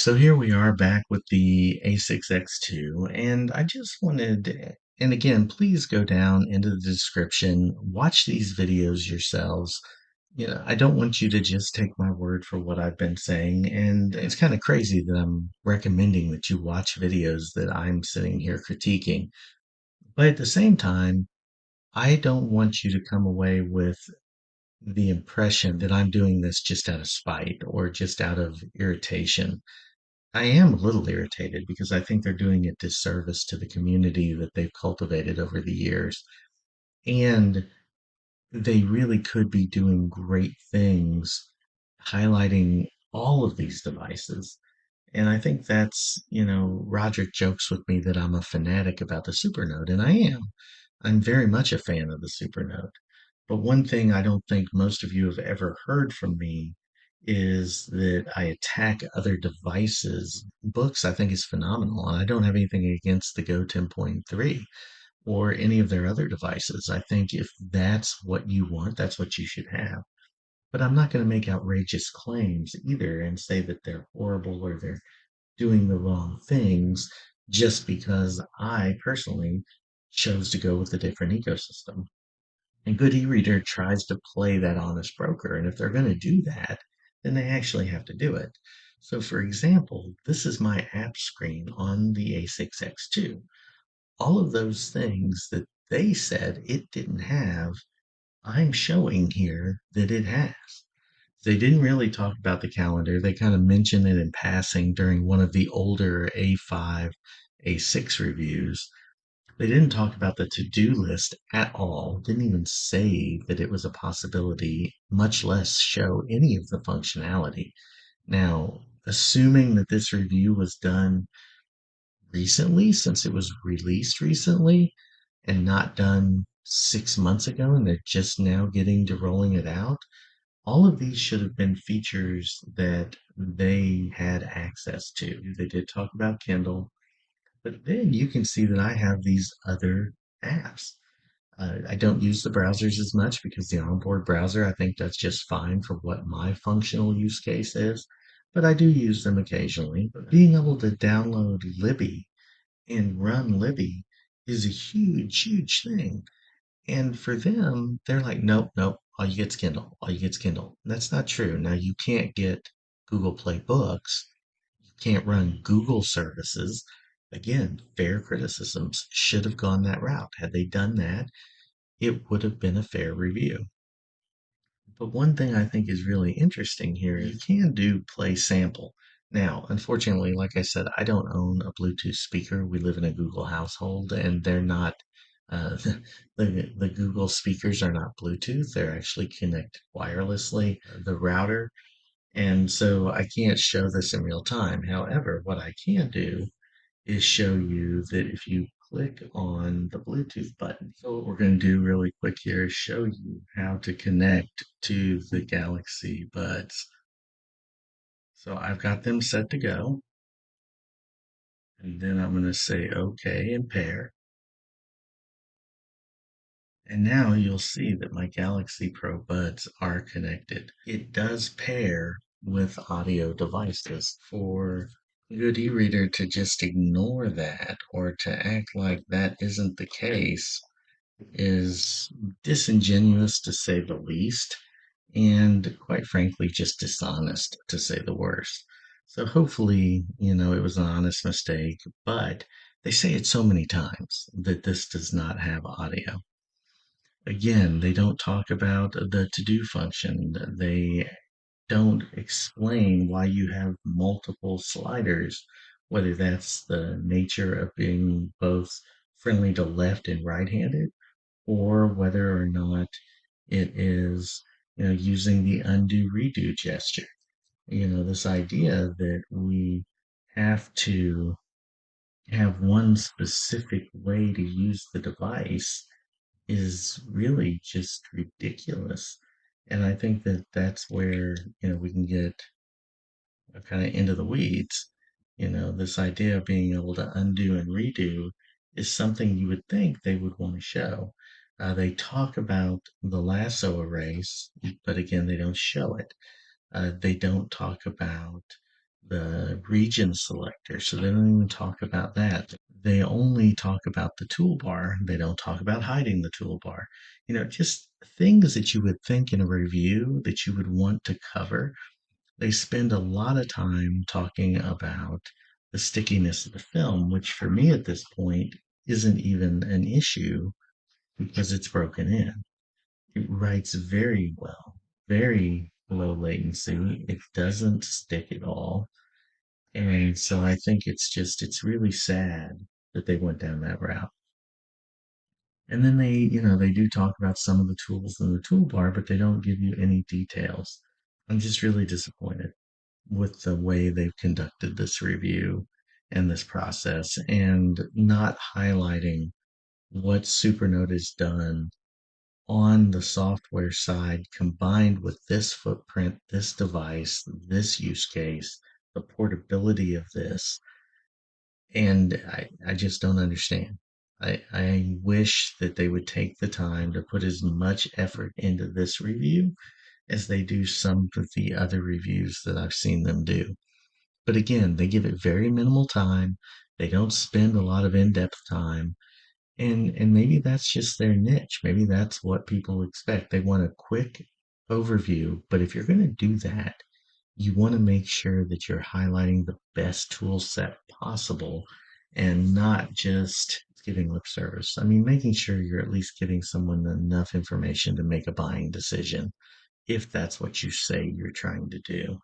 So here we are back with the A6X2, and I just wanted, and again, please go down into the description, watch these videos yourselves. I don't want you to just take my word for what I've been saying, and it's kind of crazy that I'm recommending that you watch videos that I'm sitting here critiquing. But at the same time, I don't want you to come away with the impression that I'm doing this just out of spite or just out of irritation. I am a little irritated because I think they're doing a disservice to the community that they've cultivated over the years. And they really could be doing great things highlighting all of these devices. And I think Roderick jokes with me that I'm a fanatic about the Supernote, and I am. I'm very much a fan of the Supernote. But one thing I don't think most of you have ever heard from me is that I attack other devices. Books, I think, is phenomenal, and I don't have anything against the Go 10.3 or any of their other devices. I think if that's what you want, that's what you should have. But I'm not going to make outrageous claims either and say that they're horrible or they're doing the wrong things just because I personally chose to go with a different ecosystem. And good e-reader tries to play that honest broker. And if they're going to do that, then they actually have to do it. So for example, this is my app screen on the A6X2. All of those things that they said it didn't have, I'm showing here that it has. They didn't really talk about the calendar. They kind of mentioned it in passing during one of the older A5, A6 reviews. They didn't talk about the to-do list at all, didn't even say that it was a possibility, much less show any of the functionality. Now, assuming that this review was done recently, since it was released recently and not done 6 months ago, and they're just now getting to rolling it out, all of these should have been features that they had access to. They did talk about Kindle, but then you can see that I have these other apps. I don't use the browsers as much because the onboard browser, I think that's just fine for what my functional use case is, but I do use them occasionally. But being able to download Libby and run Libby is a huge, huge thing. And for them, they're like, nope, nope, all you get's Kindle, all you get's Kindle. That's not true. Now, you can't get Google Play Books, you can't run Google services. Again, fair criticisms should have gone that route. Had they done that, it would have been a fair review. But one thing I think is really interesting here is you can do play sample. Now, unfortunately, like I said, I don't own a Bluetooth speaker. We live in a Google household, and they're not, the Google speakers are not Bluetooth. They're actually connected wirelessly, the router. And so I can't show this in real time. However, what I can do is show you that if you click on the Bluetooth button. So what we're going to do really quick here is show you how to connect to the Galaxy Buds. So I've got them set to go. And then I'm going to say OK and pair. And now you'll see that my Galaxy Pro Buds are connected. It does pair with audio devices. For good e-reader to just ignore that or to act like that isn't the case is disingenuous to say the least, and quite frankly, just dishonest to say the worst. So hopefully, it was an honest mistake, but they say it so many times that this does not have audio. Again, they don't talk about the to do function. They don't explain why you have multiple sliders, whether that's the nature of being both friendly to left and right handed, or whether or not it is, using the undo redo gesture. This idea that we have to have one specific way to use the device is really just ridiculous. And I think that that's where, we can get kind of into the weeds. This idea of being able to undo and redo is something you would think they would want to show. They talk about the lasso erase, but again, they don't show it. They don't talk about the region selector, so they don't even talk about that. They only talk about the toolbar. They don't talk about hiding the toolbar. Just things that you would think in a review that you would want to cover. They spend a lot of time talking about the stickiness of the film, which for me at this point isn't even an issue because it's broken in. It writes very well, very low latency. It doesn't stick at all. And so I think it's really sad that they went down that route. And then they do talk about some of the tools in the toolbar, but they don't give you any details. I'm just really disappointed with the way they've conducted this review and this process and not highlighting what Supernote has done on the software side combined with this footprint, this device, this use case, the portability of this. And I just don't understand. I wish that they would take the time to put as much effort into this review as they do some of the other reviews that I've seen them do. But again, they give it very minimal time. They don't spend a lot of in-depth time. And maybe that's just their niche. Maybe that's what people expect. They want a quick overview. But if you're going to do that, you want to make sure that you're highlighting the best tool set possible and not just giving lip service. I mean, making sure you're at least giving someone enough information to make a buying decision if that's what you say you're trying to do.